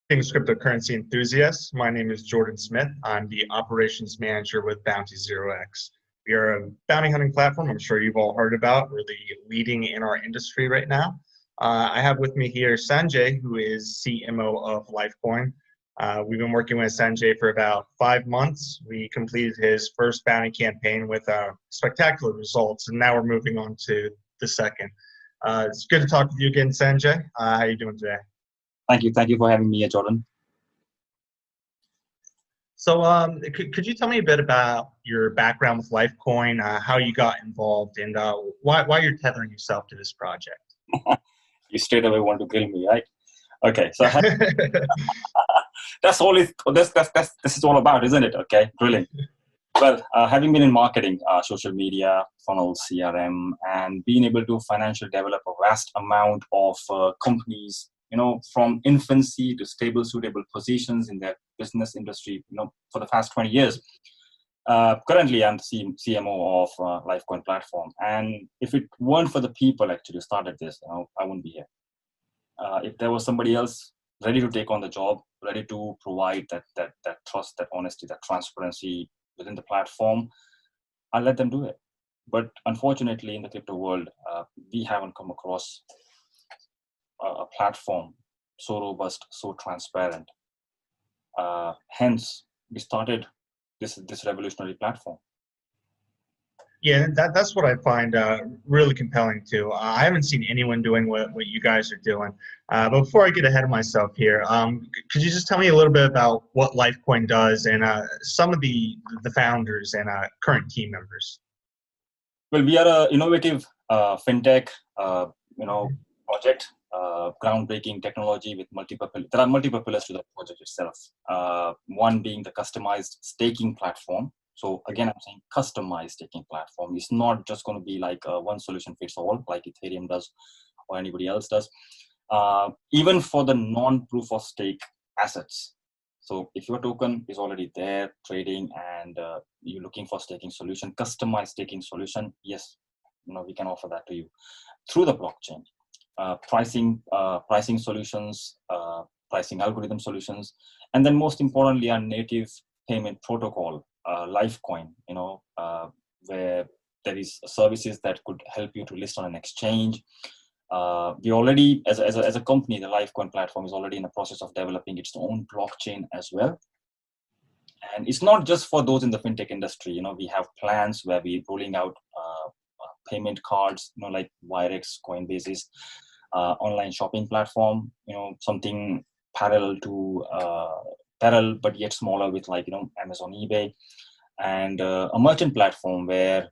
Greetings, cryptocurrency enthusiasts. My name is Jordan Smith. I'm the operations manager with Bounty0x. We are a bounty hunting platform I'm sure you've all heard about. We're the leading in our industry right now. I have with me here Sanjay, who is CMO of Lyfcoin. We've been working with Sanjay for about 5 months. We completed his first bounty campaign with spectacular results, and now we're moving on to the second. It's good to talk with you again, Sanjay. How are you doing today? Thank you for having me here, Jordan. So could you tell me a bit about your background with Lyfcoin, how you got involved, and why you're tethering yourself to this project? You straight away want to grill me, right? Okay, so that's all. This is all about, isn't it? Okay, grilling. Well, having been in marketing, social media, funnels, CRM, and being able to financially develop a vast amount of companies, from infancy to stable, suitable positions in their business industry, for the past 20 years. Currently, I'm the CMO of Lyfcoin platform. And if it weren't for the people actually who started this, I wouldn't be here. If there was somebody else ready to take on the job, ready to provide that trust, that honesty, that transparency within the platform, I'll let them do it. But unfortunately, in the crypto world, we haven't come across a platform so robust, so transparent. Hence, we started this revolutionary platform. Yeah, that's what I find really compelling too. I haven't seen anyone doing what you guys are doing. But before I get ahead of myself here, could you just tell me a little bit about what Lyfcoin does and some of the founders and current team members? Well, we are an innovative fintech, project. Groundbreaking technology with there are multiple pillars to the project itself. One being the customized staking platform. So again, I'm saying customized staking platform. It's not just going to be like one solution fits all, like Ethereum does or anybody else does. Even for the non-proof of stake assets. So if your token is already there trading and you're looking for staking solution, customized staking solution, yes, we can offer that to you through the blockchain. Pricing solutions, pricing algorithm solutions, and then most importantly, our native payment protocol, Lyfcoin, where there is services that could help you to list on an exchange. We already, as a company, the Lyfcoin platform is already in the process of developing its own blockchain as well. And it's not just for those in the fintech industry. We have plans where we're rolling out payment cards, like Wirex, Coinbase's online shopping platform, something parallel to parallel but yet smaller with Amazon, eBay, and a merchant platform where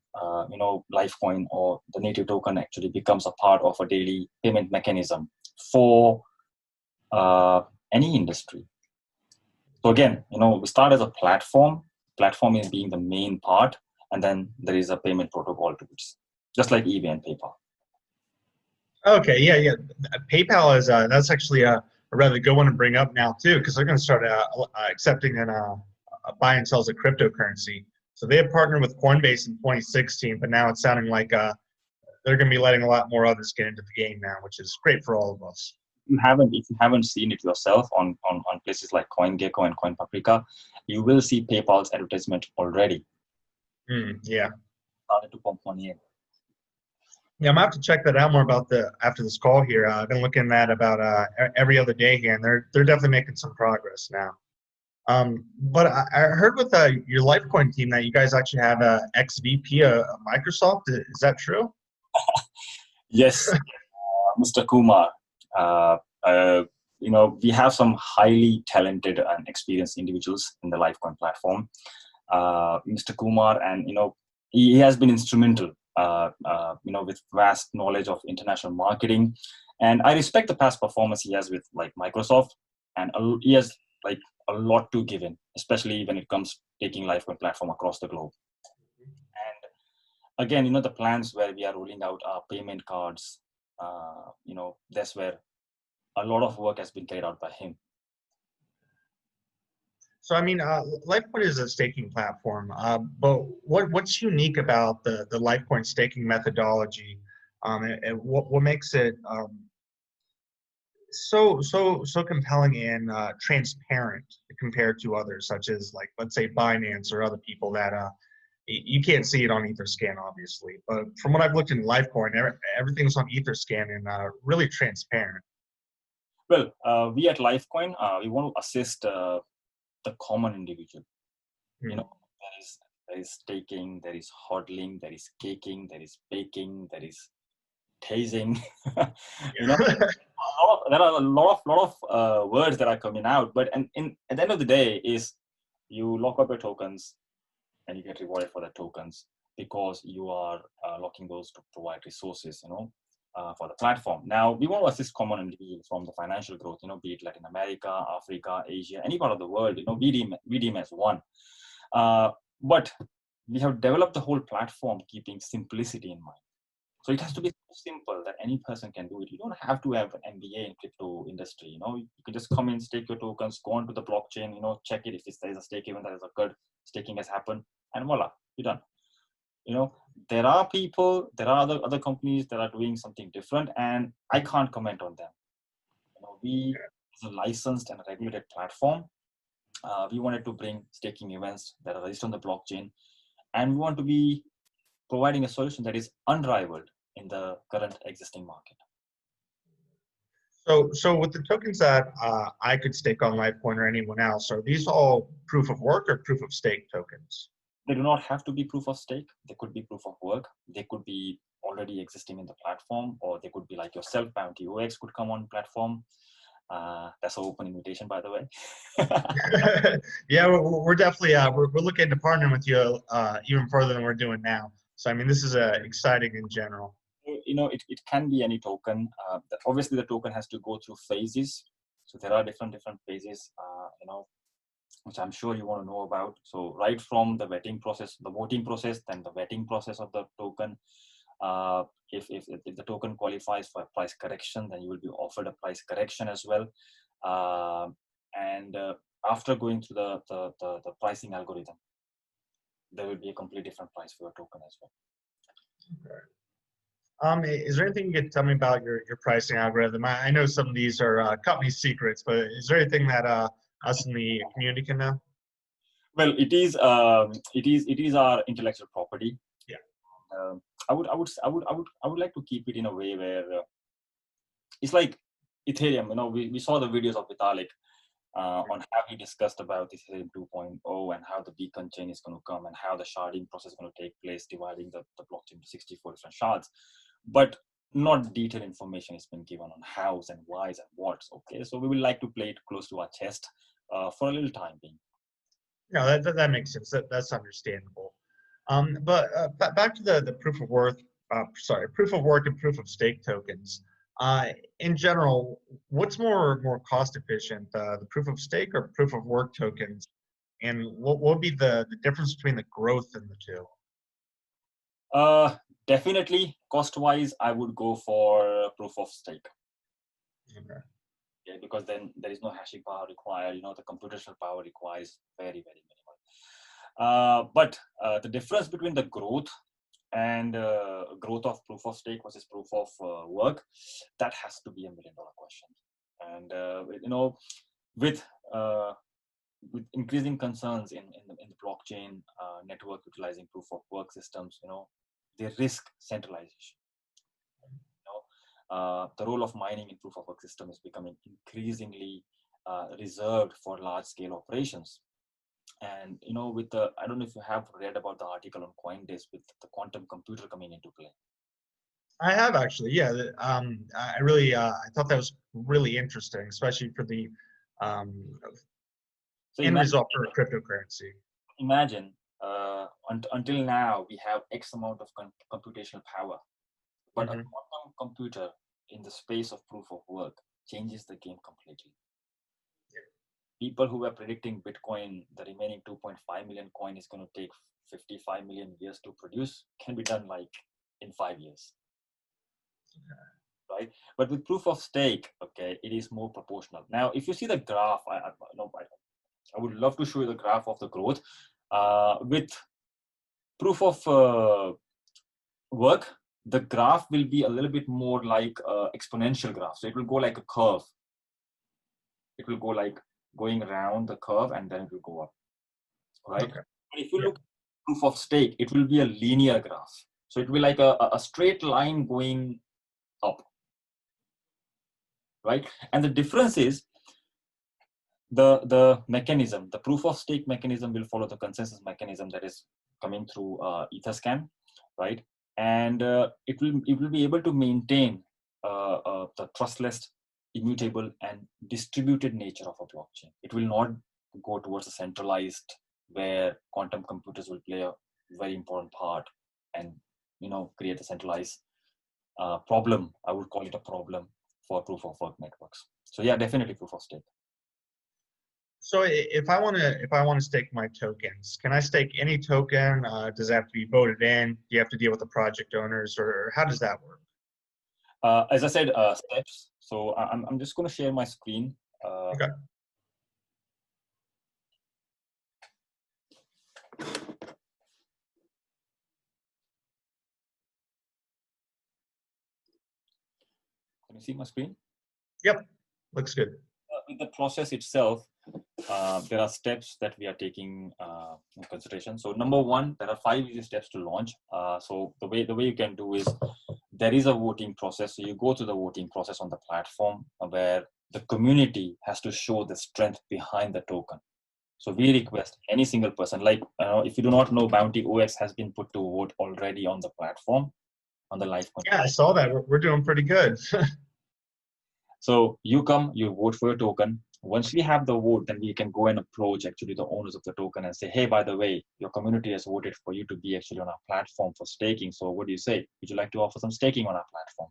Lyfcoin or the native token actually becomes a part of a daily payment mechanism for any industry. So again, we start as a platform is being the main part, and then there is a payment protocol to it, just like eBay and PayPal. Okay, yeah. PayPal is that's actually a rather good one to bring up now too, because they're going to start accepting and buy and sells of cryptocurrency. So they have partnered with Coinbase in 2016, but now it's sounding like they're going to be letting a lot more others get into the game now, which is great for all of us. If you haven't seen it yourself on places like CoinGecko and CoinPaprika, you will see PayPal's advertisement already. Yeah. Started to pump money in. Yeah, I'm gonna have to check that out more after this call here. I've been looking at about every other day here, and they're definitely making some progress now. But I heard with your Lyfcoin team that you guys actually have a ex-VP of Microsoft. Is that true? Yes, Mr. Kumar. We have some highly talented and experienced individuals in the Lyfcoin platform. Mr. Kumar, and he has been instrumental. With vast knowledge of international marketing, and I respect the past performance he has with Microsoft, and he has a lot to give in, especially when it comes to taking Lyfcoin platform across the globe. And again, the plans where we are rolling out our payment cards, that's where a lot of work has been carried out by him. So, I mean, Lyfcoin is a staking platform, but what's unique about the Lyfcoin staking methodology, and what makes it so compelling and transparent compared to others, such as like let's say Binance or other people that you can't see it on Etherscan, obviously. But from what I've looked in Lifecoin, everything's on Etherscan and really transparent. Well, we at Lifecoin, we want to assist the common individual. You know, there is staking, there is hodling, there is caking, there is baking, there is tasing. You know, there are a lot of words that are coming out. But at the end of the day, is you lock up your tokens and you get rewarded for the tokens because you are locking those to provide resources. You know. For the platform. Now, we want to assist common individuals from the financial growth, you know, be it Latin America, Africa, Asia, any part of the world, you know, we deem as one. But we have developed the whole platform keeping simplicity in mind. So it has to be so simple that any person can do it. You don't have to have an MBA in crypto industry. You know, you can just come in, stake your tokens, go onto the blockchain, you know, check it if there is a stake event that has occurred, staking has happened, and voila, you're done. You know, there are other companies that are doing something different, and I can't comment on them. You know, we as a licensed and regulated platform, we wanted to bring staking events that are registered on the blockchain, and we want to be providing a solution that is unrivaled in the current existing market. So with the tokens that I could stake on Lifecoin or anyone else, are these all proof of work or proof of stake tokens? They do not have to be proof of stake. They could be proof of work. They could be already existing in the platform, or they could be like yourself, Bounty0x could come on platform. That's an open invitation, by the way. Yeah, we're definitely we're looking to partner with you even further than we're doing now. So I mean, this is exciting in general. You know, it can be any token. Obviously, the token has to go through phases. So there are different phases. You know, which I'm sure you want to know about. So right from the vetting process, the voting process, then the vetting process of the token. If the token qualifies for a price correction, then you will be offered a price correction as well. And after going through the pricing algorithm, there will be a completely different price for your token as well. Okay. Is there anything you could tell me about your pricing algorithm? I know some of these are company secrets, but is there anything that us in the community can know? Well, it is our intellectual property. Yeah. I would like to keep it in a way where it's like Ethereum. You know, we saw the videos of Vitalik on how he discussed about Ethereum 2.0 and how the beacon chain is going to come and how the sharding process is going to take place, dividing the blockchain into 64 different shards. But not detailed information has been given on hows and whys and whats. Okay, so we would like to play it close to our chest for a little time being. No, that makes sense. That's understandable. But back to the proof of work and proof of stake tokens. In general, what's more cost efficient, the proof of stake or proof of work tokens? And what would be the difference between the growth in the two? Definitely, cost-wise, I would go for proof of stake. Okay. Yeah, because then there is no hashing power required. You know, the computational power requires very minimal. But the difference between the growth and growth of proof of stake versus proof of work, that has to be $1 million question. And you know, with increasing concerns in the blockchain network utilizing proof of work systems, you know, they risk centralization. You know, the role of mining in proof of work system is becoming increasingly reserved for large scale operations. And you know, with the, I don't know if you have read about the article on Coindesk with the quantum computer coming into play. I have actually, yeah. I really, I thought that was really interesting, especially for the end result for cryptocurrency. Imagine, until now we have X amount of computational power, but a quantum computer in the space of proof of work changes the game completely. People who were predicting Bitcoin, the remaining 2.5 million coin is going to take 55 million years to produce, can be done like in 5 years. Right? But with proof of stake, okay, it is more proportional. Now, if you see the graph, I would love to show you the graph of the growth. With proof of work, the graph will be a little bit more like exponential graph. So it will go like a curve. it will go like going around the curve and then it will go up, right? Okay. But if you look at proof of stake, it will be a linear graph. So it will be like a straight line going up, right? And the difference is the mechanism, the proof of stake mechanism will follow the consensus mechanism that is coming through Etherscan, right? And it will be able to maintain the trustless, immutable, and distributed nature of a blockchain. It will not go towards a centralized where quantum computers will play a very important part and create a centralized problem. I would call it a problem for proof of work networks. So yeah, definitely proof of stake. So if I want to stake my tokens, can I stake any token? Does it have to be voted in? Do you have to deal with the project owners, or how does that work? As I said, steps. So I'm just going to share my screen. Okay. Can you see my screen? Yep, looks good. In the process itself, there are steps that we are taking in consideration. So number one, there are 5 easy steps to launch. So the way you can do is there is a voting process. So you go to the voting process on the platform where the community has to show the strength behind the token. So we request any single person, like if you do not know, Bounty0x has been put to vote already on the platform, on the Lyfcoin. Yeah, I saw that. We're doing pretty good. So you come, you vote for your token. Once we have the vote, then we can go and approach actually the owners of the token and say, hey, by the way, your community has voted for you to be actually on our platform for staking. So what do you say? Would you like to offer some staking on our platform?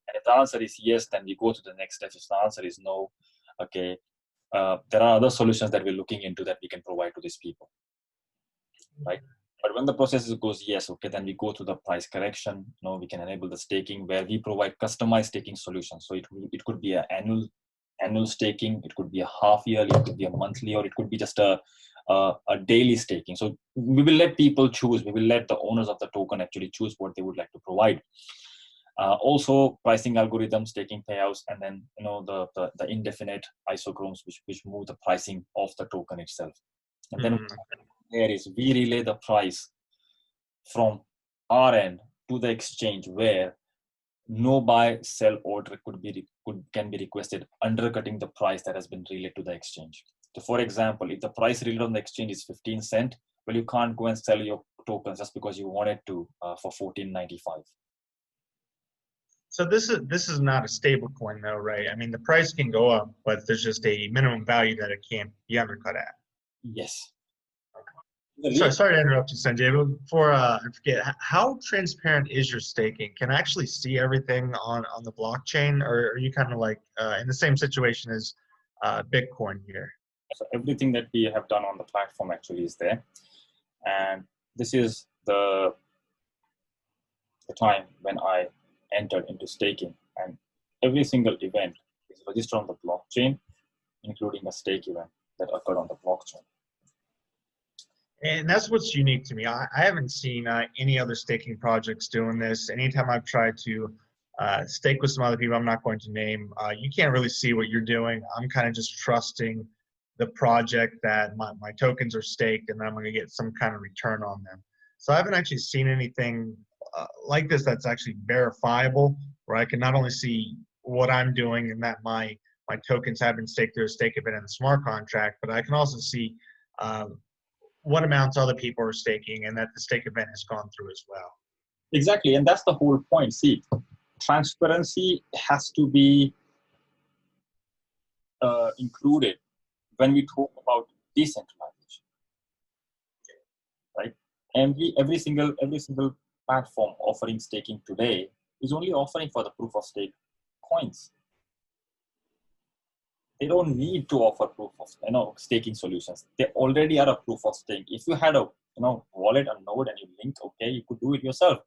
And if the answer is yes, then we go to the next step. If the answer is no, okay, there are other solutions that we're looking into that we can provide to these people, right? But when the process goes yes, okay, then we go to the price correction. We can enable the staking where we provide customized staking solutions. So it could be an annual staking, it could be a half yearly, it could be a monthly, or it could be just a daily staking. So we will let people choose. We will let the owners of the token actually choose what they would like to provide. Also, pricing algorithms, staking payouts, and then the indefinite isochrones which move the pricing of the token itself. And then there is we relay the price from our end to the exchange where no buy sell order can be requested, undercutting the price that has been relayed to the exchange. So for example, if the price relayed on the exchange is 15 cents, well, you can't go and sell your tokens just because you wanted to for 14.95. So this is not a stable coin though, right? I mean, the price can go up, but there's just a minimum value that it can't be undercut at. Yes. Sorry to interrupt you, Sanjay, but before I forget, how transparent is your staking? Can I actually see everything on the blockchain, or are you kind of like in the same situation as Bitcoin here? So everything that we have done on the platform actually is there. And this is the time when I entered into staking, and every single event is registered on the blockchain, including a stake event that occurred on the blockchain. And that's what's unique to me. I haven't seen any other staking projects doing this. Anytime I've tried to stake with some other people I'm not going to name, you can't really see what you're doing. I'm kind of just trusting the project that my tokens are staked and I'm going to get some kind of return on them. So I haven't actually seen anything like this that's actually verifiable, where I can not only see what I'm doing and that my tokens have been staked through a stake event in the smart contract, but I can also see what amounts other people are staking and that the stake event has gone through as well. Exactly, and that's the whole point. See, transparency has to be included when we talk about decentralization, right? Every single platform offering staking today is only offering for the proof of stake coins. They don't need to offer proof of staking solutions. They already are a proof of stake. If you had a wallet, a node, and you link, okay, you could do it yourself.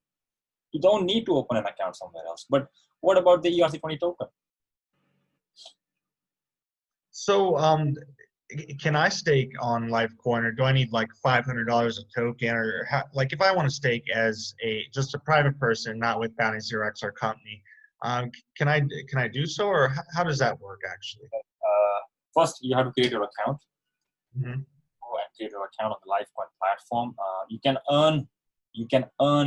You don't need to open an account somewhere else. But what about the ERC20 token? So can I stake on Lyfcoin, or do I need like $500 a token, or like if I want to stake as just a private person, not with Bounty0x, our company, can I do so, or how does that work actually? First, you have to create your account. Mm-hmm. Go and create your account on the Lyfcoin platform. You can earn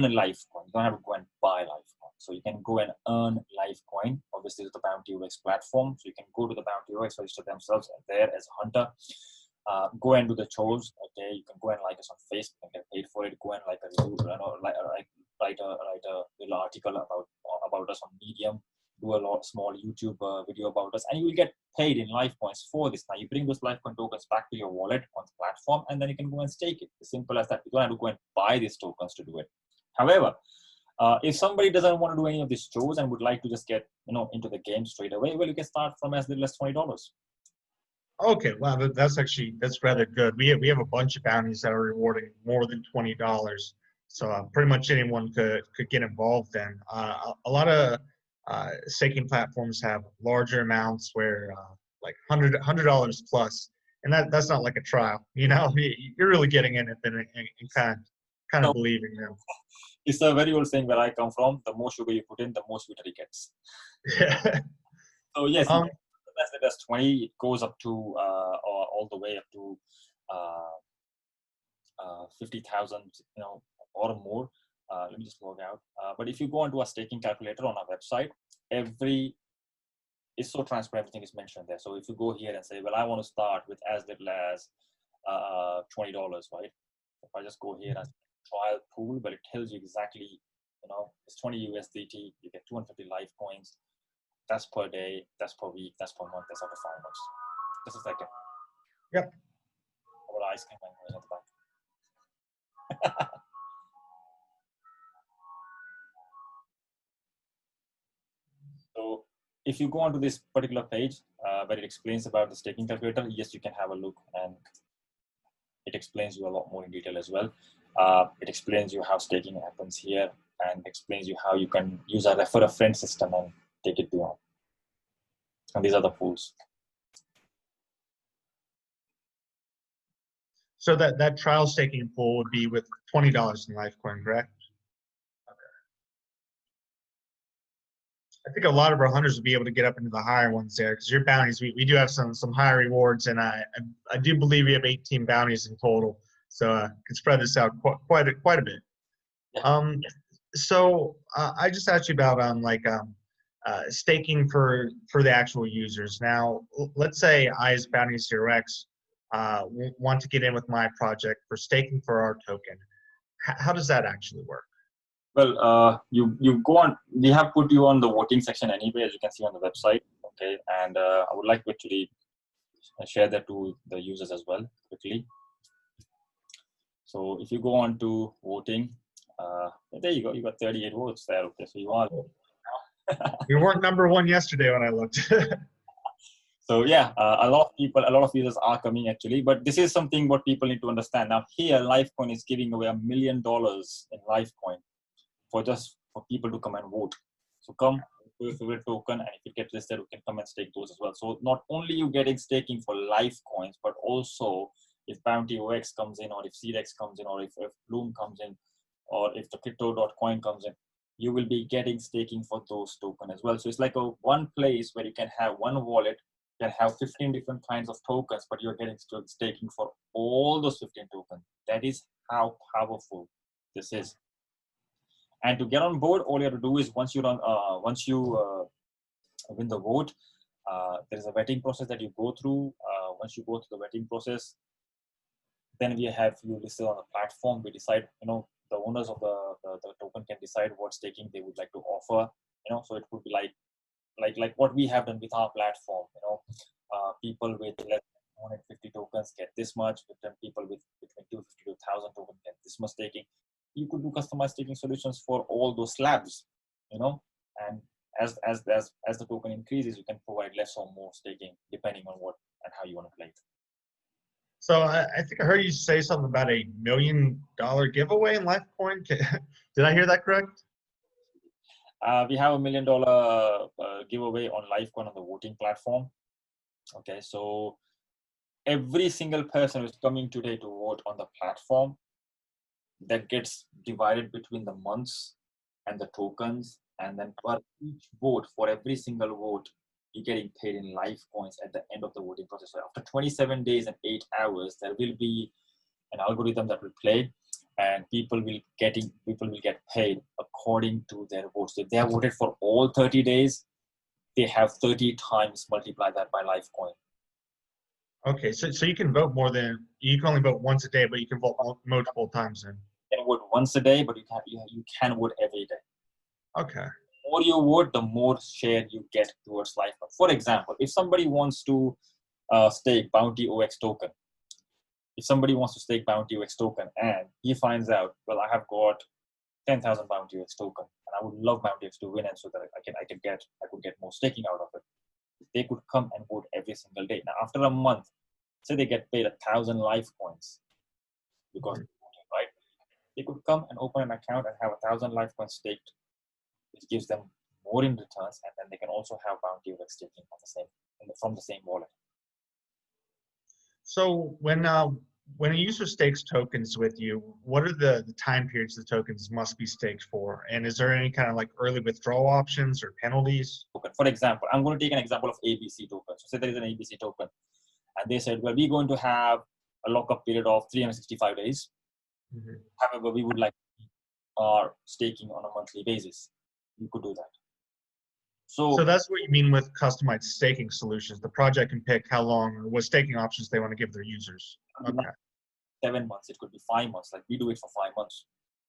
a Lyfcoin. You don't have to go and buy Lyfcoin. So you can go and earn Lyfcoin. Obviously, with the Bounty0x platform. So you can go to the Bounty0x, register themselves there as a hunter. Go and do the chores. Okay, you can go and like us on Facebook and get paid for it. Go and like a review, write a little article about us on Medium. Do a small YouTube video about us, and you will get paid in Lyfcoins for this. Now you bring those Lyfcoin tokens back to your wallet on the platform, and then you can go and stake it. As simple as that. You don't have to go and buy these tokens to do it. However, if somebody doesn't want to do any of these chores and would like to just get into the game straight away, well, you can start from as little as $20. Okay, wow, that's rather good. We have a bunch of bounties that are rewarding more than $20, so pretty much anyone could get involved in. A lot of staking platforms have larger amounts where like $100 plus, and that's not like a trial. You're really getting in it and kind of believing them. It's a very old saying where I come from: the more sugar you put in, the more sweeter it gets. Yeah. So yes. That's 20. It goes up to all the way up to 50,000, or more. Let me just log out. But if you go onto a staking calculator on our website, it's so transparent. Everything is mentioned there. So if you go here and say, well, I want to start with as little as $20, right? If I just go here and trial pool, but it tells you exactly, it's 20 USDT. You get 250 Lyfcoins. That's per day, that's per week, that's per month, that's after 5 months. Just a second. Yep. Our ice cream going at the back. So if you go onto this particular page where it explains about the staking calculator, yes, you can have a look, and it explains you a lot more in detail as well. It explains you how staking happens here, and explains you how you can use a refer a friend system and take it beyond. And these are the pools. So that trial staking pool would be with $20 in Lyfcoin, correct? Okay. I think a lot of our hunters would be able to get up into the higher ones there, because your bounties, we do have some high rewards, and I do believe we have 18 bounties in total, so can spread this out quite a bit. Yeah. So I just asked you about staking for the actual users. Now, let's say I, as Bounty0x, want to get in with my project for staking for our token. How does that actually work? Well, you go on. We have put you on the voting section anyway, as you can see on the website. Okay, and I would like to actually share that to the users as well quickly. So if you go on to voting, there you go. You got 38 votes there. Okay, so you are. We weren't number one yesterday when I looked. So yeah, a lot of users are coming actually, but this is something what people need to understand. Now here, Lyfcoin is giving away $1 million in Lyfcoin for people to come and vote. So come to your favorite token, and if it gets listed, we can come and stake those as well. So not only you getting staking for Lyfcoins, but also if Bounty0x comes in, or if Seedex comes in, or if Bloom comes in, or if the crypto.coin comes in, you will be getting staking for those tokens as well. So it's like one place where you can have one wallet, can have 15 different kinds of tokens, but you're getting staking for all those 15 tokens. That is how powerful this is. And to get on board, all you have to do is once you win the vote, there is a vetting process that you go through. Once you go through the vetting process, then we have you listed on the platform. We decide, the owners of the token can decide what staking they would like to offer. So it would be like what we have done with our platform. People with less than 150 tokens get this much. People with between 250 to 1,000 tokens get this much staking. You could do customized staking solutions for all those slabs, and as the token increases, you can provide less or more staking depending on what and how you want to play it. So I think I heard you say something about $1 million giveaway in Lyfcoin. Did I hear that correct? We have $1 million giveaway on Lyfcoin on the voting platform. Okay, so every single person who's coming today to vote on the platform, that gets divided between the months and the tokens, and then for each vote, for every single vote, you're getting paid in Lyfcoins at the end of the voting process. So after 27 days and 8 hours, there will be an algorithm that will play, and people will get paid according to their votes. So if they have voted for all 30 days, they have 30 times multiply that by Lyfcoin. Okay, so you can vote you can only vote once a day, but you can vote multiple times then. You can vote once a day, but you can vote every day. Okay. The more you vote, the more share you get towards Lyfcoin. For example, if somebody wants to stake Bounty0x token, and he finds out, well, I have got 10,000 Bounty0x token, and I would love Bounty0x to win, and so that I could get more staking out of it. They could come and vote every single day. Now, after a month, say they get paid 1,000 Lyfcoins because right, they could come and open an account and have 1,000 Lyfcoins staked, which gives them more in returns, and then they can also have Bounty0x staking from the same wallet. So when a user stakes tokens with you, what are the time periods the tokens must be staked for? And is there any kind of like early withdrawal options or penalties? For example, I'm going to take an example of ABC token. So say there is an ABC token, and they said, well, we're going to have a lockup period of 365 days. Mm-hmm. However, we would like our staking on a monthly basis. You could do that. So that's what you mean with customized staking solutions. The project can pick how long or what staking options they want to give their users. Okay. 7 months, it could be 5 months. Like we do it for 5 months.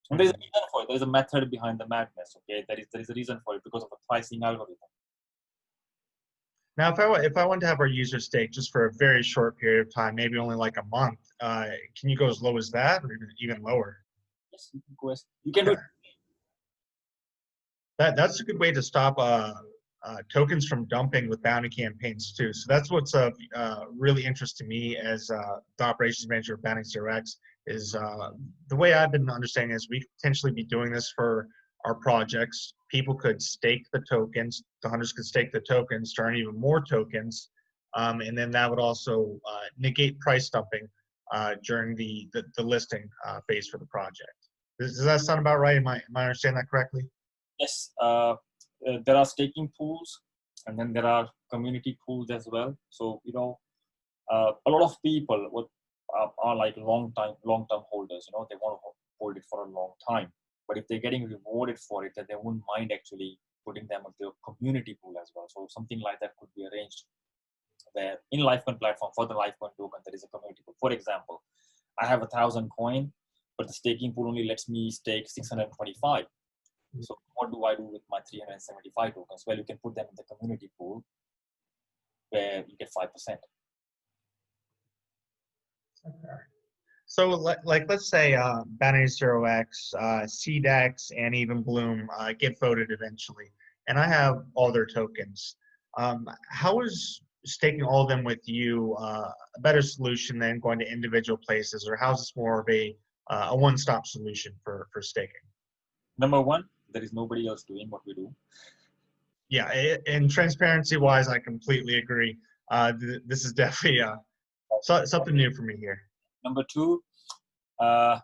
And there's a reason for it. There's a method behind the madness. Okay, there is a reason for it because of the pricing algorithm. Now, if I want to have our user stake just for a very short period of time, maybe only like a month, can you go as low as that, or even lower? Yes, you can go as you can do. That's a good way to stop tokens from dumping with bounty campaigns too. So that's what's really interesting to me as the operations manager of Bounty0x is the way I've been understanding is we could potentially be doing this for our projects. People could stake the tokens, the hunters could stake the tokens to earn even more tokens, and then that would also negate price dumping during the listing phase for the project. Does that sound about right? Am I understanding that correctly? Yes, there are staking pools, and then there are community pools as well. So a lot of people are like long-term holders. They want to hold it for a long time. But if they're getting rewarded for it, then they wouldn't mind actually putting them into a community pool as well. So something like that could be arranged where in Lyfcoin platform for the Lyfcoin token there is a community pool. For example, I have 1,000 coin, but the staking pool only lets me stake 625. So what do I do with my 375 tokens? Well, you can put them in the community pool where you get 5%. Okay. So like let's say Bounty0x, CDEX, and even Bloom get voted eventually, and I have all their tokens. How is staking all of them with you a better solution than going to individual places, or how is this more of a one-stop solution for staking? Number one, there is nobody else doing what we do. Yeah, and transparency-wise, I completely agree. This is definitely something new for me here. Number two, there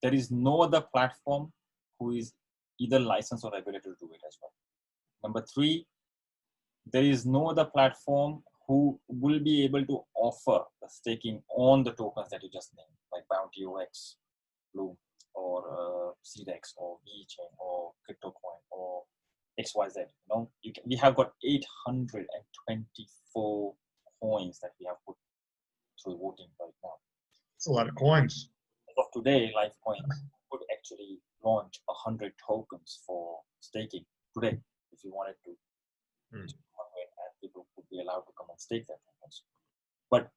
is no other platform who is either licensed or regulated to do it as well. Number three, there is no other platform who will be able to offer the staking on the tokens that you just named, like Bounty0x, Bloom, or CDEX, or VeChain, or CryptoCoin, or XYZ. We have got 824 coins that we have put through voting right now. It's a lot of coins. As of today, Lyfcoin could actually launch 100 tokens for staking today if you wanted to. And people would be allowed to come and stake their tokens. But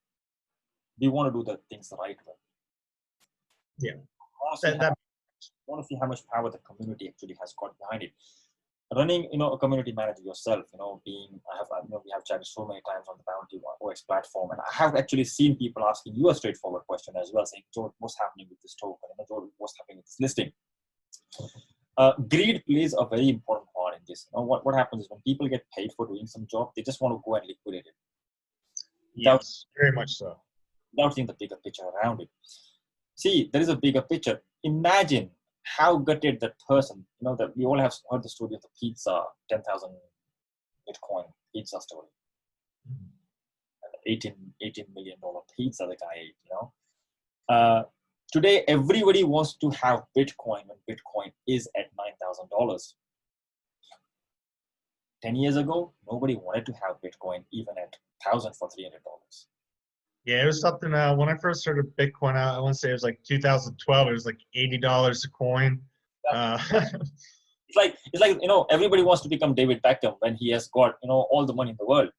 we want to do the things the right way. Yeah. I want to see how much power the community actually has got behind it. Running, a community manager yourself, we have chatted so many times on the Bounty0x platform, and I have actually seen people asking you a straightforward question as well, saying, George, what's happening with this token? George, what's happening with this listing? Greed plays a very important part in this. What happens is when people get paid for doing some job, they just want to go and liquidate it. Yes, very much so. Without seeing the bigger picture around it. See, there is a bigger picture. Imagine how gutted that person, that we all have heard the story of the pizza, 10,000 Bitcoin pizza story. $18 million pizza the guy ate, Today, everybody wants to have Bitcoin when Bitcoin is at $9,000. 10 years ago, nobody wanted to have Bitcoin even at $1,000 for $300. Yeah, it was something, when I first heard of Bitcoin, I want to say it was like 2012, it was like $80 a coin. It's like, everybody wants to become David Beckham when he has got, all the money in the world,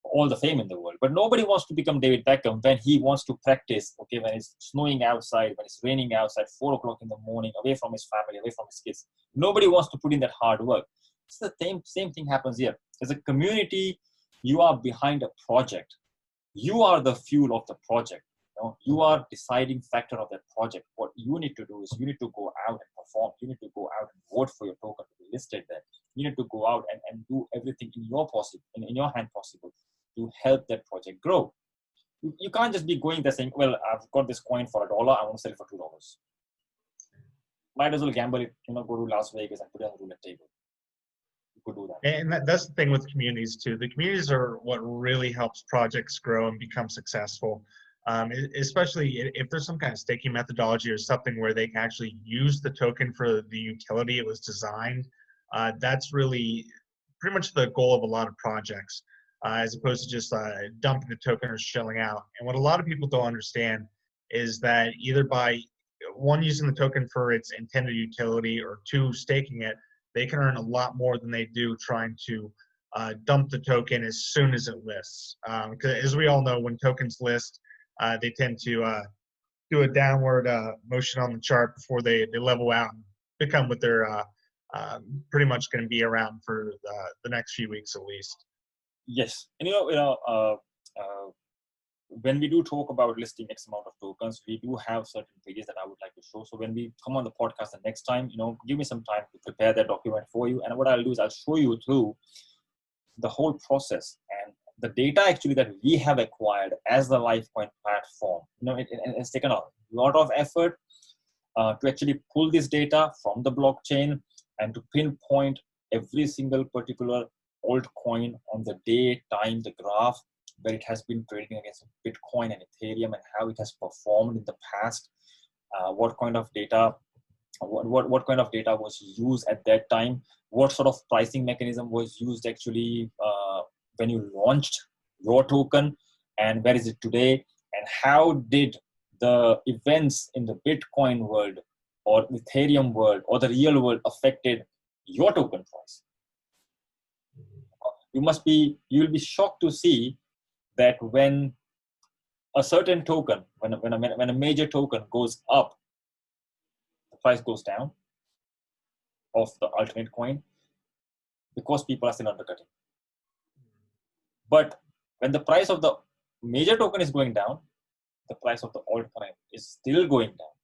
all the fame in the world. But nobody wants to become David Beckham when he wants to practice, okay, when it's snowing outside, when it's raining outside, 4 o'clock in the morning, away from his family, away from his kids. Nobody wants to put in that hard work. It's the same thing happens here. As a community, you are behind a project. You are the fuel of the project. You are deciding factor of that project. What you need to do is you need to go out and perform. You need to go out and vote for your token to be listed there. You need to go out and do everything in your hand possible to help that project grow. You can't just be going there saying, well, I've got this coin for $1, I want to sell it for $2. Might as well gamble it, go to Las Vegas and put it on the roulette table. You could do that. And that's the thing with communities too. The communities are what really helps projects grow and become successful. Especially if there's some kind of staking methodology or something where they can actually use the token for the utility it was designed. That's really pretty much the goal of a lot of projects, as opposed to just dumping the token or shelling out. And what a lot of people don't understand is that either by one, using the token for its intended utility, or two, staking it, they can earn a lot more than they do trying to dump the token as soon as it lists. Because as we all know, when tokens list, they tend to do a downward motion on the chart before they level out and become what they're pretty much going to be around for the next few weeks at least. Yes, and when we do talk about listing X amount of tokens, we do have certain figures that I would like to show. So when we come on the podcast the next time, give me some time to prepare that document for you. And what I'll do is I'll show you through the whole process and the data actually that we have acquired as the Lyfcoin platform. It's taken a lot of effort to actually pull this data from the blockchain and to pinpoint every single particular altcoin on the day, time, the graph, where it has been trading against Bitcoin and Ethereum and how it has performed in the past, what kind of data was used at that time, what sort of pricing mechanism was used actually when you launched your token, and where is it today, and how did the events in the Bitcoin world or Ethereum world or the real world affected your token price. You will be shocked to see that when a certain token, when a major token goes up, the price goes down of the alternate coin because people are still undercutting. But when the price of the major token is going down, the price of the altcoin is still going down.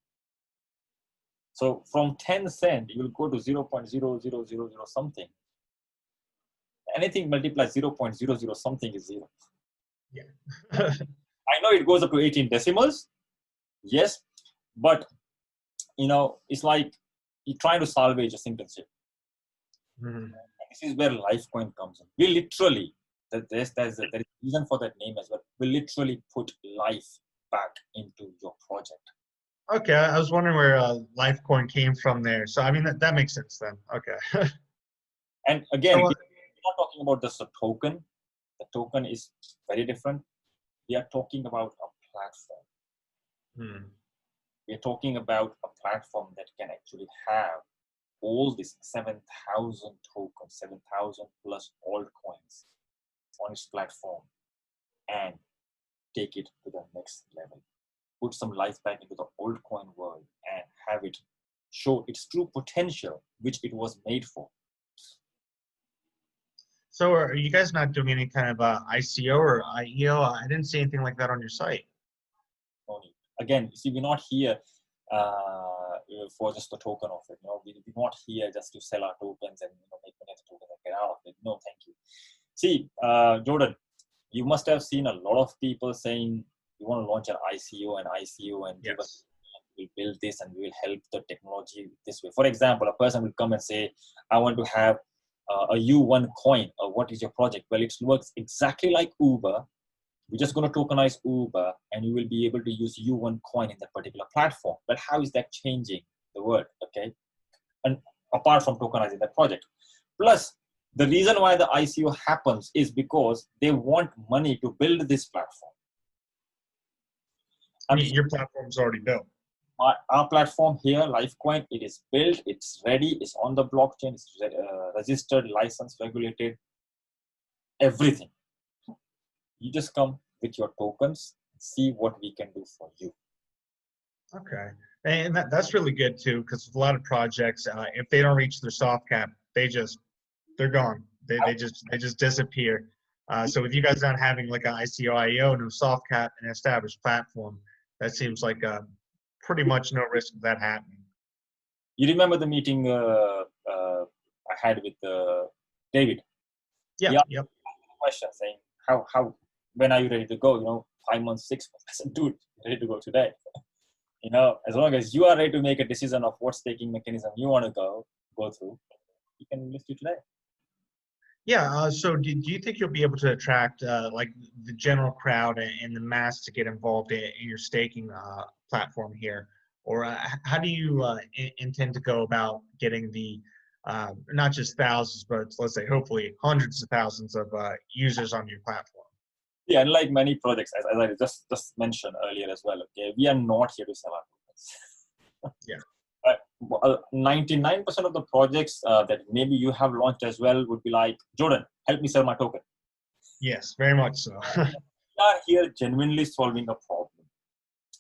So from 10 cents, you will go to 0.0000 something. Anything multiplied 0.00 something is zero. Yeah. I know it goes up to 18 decimals. Yes. But, it's like you're trying to salvage a single chip. Mm-hmm. This is where Lyfcoin comes in. We literally, there is a reason for that name as well. We literally put life back into your project. Okay, I was wondering where Lyfcoin came from there. So, I mean, that makes sense then. Okay. And again, we're not talking about just a token. The token is very different. We are talking about a platform. We are talking about a platform that can actually have all these 7,000 tokens, 7,000 plus altcoins on its platform and take it to the next level. Put some life back into the altcoin world and have it show its true potential, which it was made for. So are you guys not doing any kind of ICO or IEO? I didn't see anything like that on your site. No need. Again, you see, we're not here for just the token of it. We're not here just to sell our tokens and make money the token and get out of it. No, thank you. See, Jordan, you must have seen a lot of people saying you want to launch an ICO and yes, we'll build this and we will help the technology this way. For example, a person will come and say, I want to have a U1 coin, or what is your project? Well, it works exactly like Uber. We're just going to tokenize Uber, and you will be able to use U1 coin in that particular platform. But how is that changing the world? Okay, and apart from tokenizing that project, plus the reason why the ICO happens is because they want money to build this platform. Your platform's already built. Our platform here, Lyfcoin, it is built, it's ready, it's on the blockchain, it's registered, licensed, regulated, everything. You just come with your tokens, see what we can do for you. Okay, and that's really good too, because a lot of projects, if they don't reach their soft cap, they're gone. They just disappear. So with you guys not having like an ICO, IEO, no soft cap, and established platform, that seems like pretty much no risk of that happening. You remember the meeting I had with David? Yeah. Yep. Question saying, when are you ready to go? 5 months, 6 months. I said, dude, ready to go today. As long as you are ready to make a decision of what staking mechanism you want to go through, you can list it today. Yeah. So do you think you'll be able to attract like the general crowd and the mass to get involved in your staking platform here? Or how do you intend to go about getting the not just thousands, but let's say hopefully hundreds of thousands of users on your platform? Yeah, and like many projects, as I just mentioned earlier as well, okay, we are not here to sell our tokens. Yeah. 99% of the projects that maybe you have launched as well would be like, Jordan, help me sell my token. Yes, very much so. We are here genuinely solving a problem.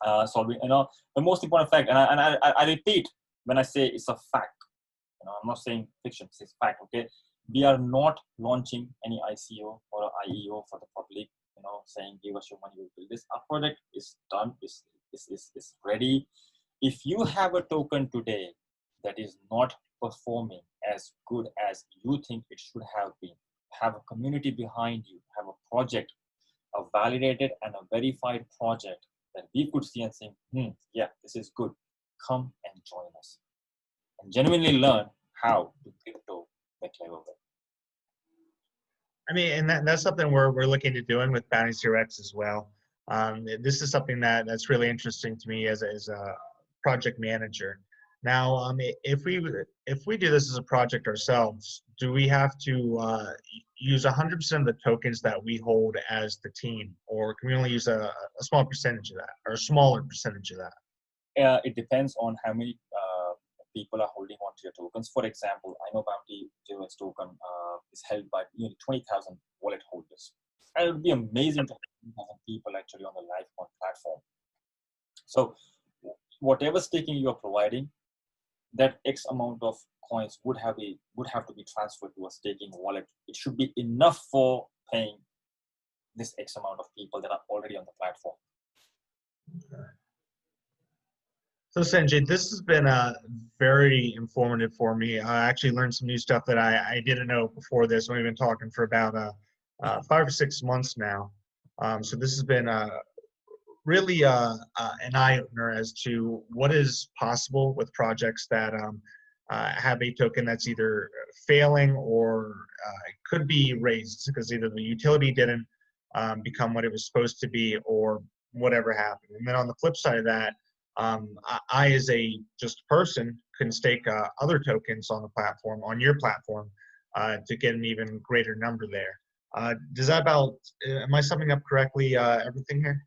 The most important fact, and I repeat when I say it's a fact. I'm not saying fiction, it's fact, okay? We are not launching any ICO or IEO for the public, saying give us your money, we'll build this. Our project is done, is ready. If you have a token today that is not performing as good as you think it should have been, have a community behind you, have a project, a validated and a verified project that we could see and think, yeah, this is good. Come and join us and genuinely learn how to crypto the clever way. I mean, and that's something we're looking at doing with Bounty0x as well. This is something that's really interesting to me as a project manager. Now, if we do this as a project ourselves, do we have to use 100% of the tokens that we hold as the team, or can we only use a small percentage of that, or a smaller percentage of that? It depends on how many people are holding onto your tokens. For example, I know Bounty0x token is held by nearly 20,000 wallet holders. And it would be amazing to have 20,000 people actually on the Lyfcoin platform. So whatever staking you are providing, that X amount of coins would have to be transferred to a staking wallet. It should be enough for paying this X amount of people that are already on the platform. Okay. So Sanjay, this has been very informative for me. I actually learned some new stuff that I didn't know before this. We've been talking for about 5 or 6 months now. So this has been really an eye-opener as to what is possible with projects that have a token that's either failing or could be raised because either the utility didn't become what it was supposed to be or whatever happened. And then on the flip side of that, I as a just person can stake other tokens on the platform, on your platform, to get an even greater number there. Does that am I summing up correctly everything here?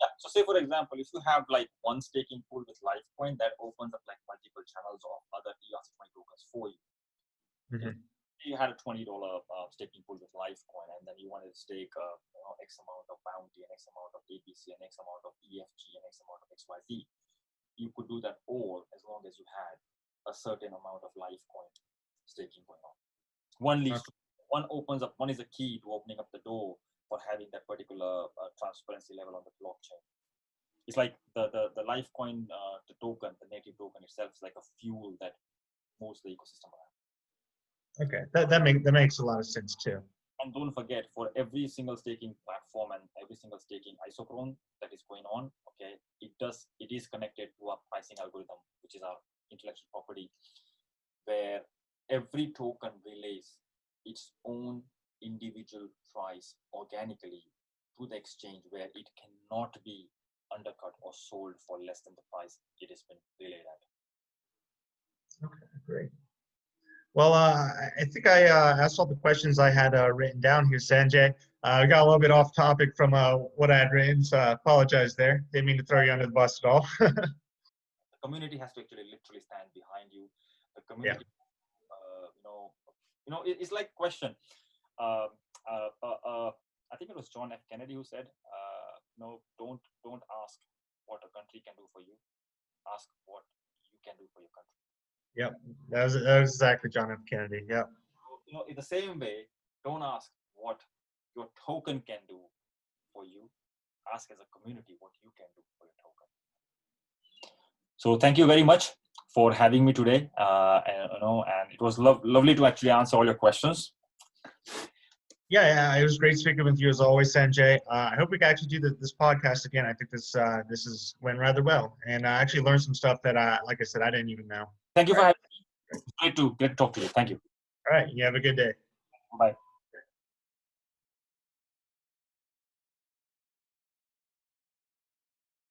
Yeah. So say for example, if you have like one staking pool with Lyfcoin, that opens up like multiple channels of other ERC20 tokens for you. Mm-hmm. You had a $20 staking pool with Lyfcoin, and then you wanted to stake X amount of Bounty, and X amount of ABC, and X amount of EFG, and X amount of XYZ. You could do that all as long as you had a certain amount of Lyfcoin staking going on. One leads to one opens up. One is a key to opening up the door for having that particular transparency level on the blockchain. It's like the Lyfcoin, the token, the native token itself is like a fuel that moves the ecosystem around. Okay, that makes a lot of sense too. And don't forget, for every single staking platform and every single staking isochron that is going on, okay, it is connected to our pricing algorithm, which is our intellectual property, where every token relays its own individual price organically to the exchange, where it cannot be undercut or sold for less than the price it has been relayed at. Okay, great. Well, I think I asked all the questions I had written down here, Sanjay. I got a little bit off topic from what I had written, so I apologize there. Didn't mean to throw you under the bus at all. The community has to actually literally stand behind you. The community, it's like question. I think it was John F. Kennedy who said, don't ask what a country can do for you. Ask what you can do for your country. Yep, that was exactly John F. Kennedy. Yep. In the same way, don't ask what your token can do for you. Ask as a community what you can do for your token. So thank you very much for having me today. And it was lovely to actually answer all your questions. Yeah, it was great speaking with you as always, Sanjay. I hope we can actually do this podcast again. I think this went rather well, and I actually learned some stuff that, like I said, I didn't even know. Thank you for having me. Great to talk to you. Thank you. All right, you have a good day. Bye.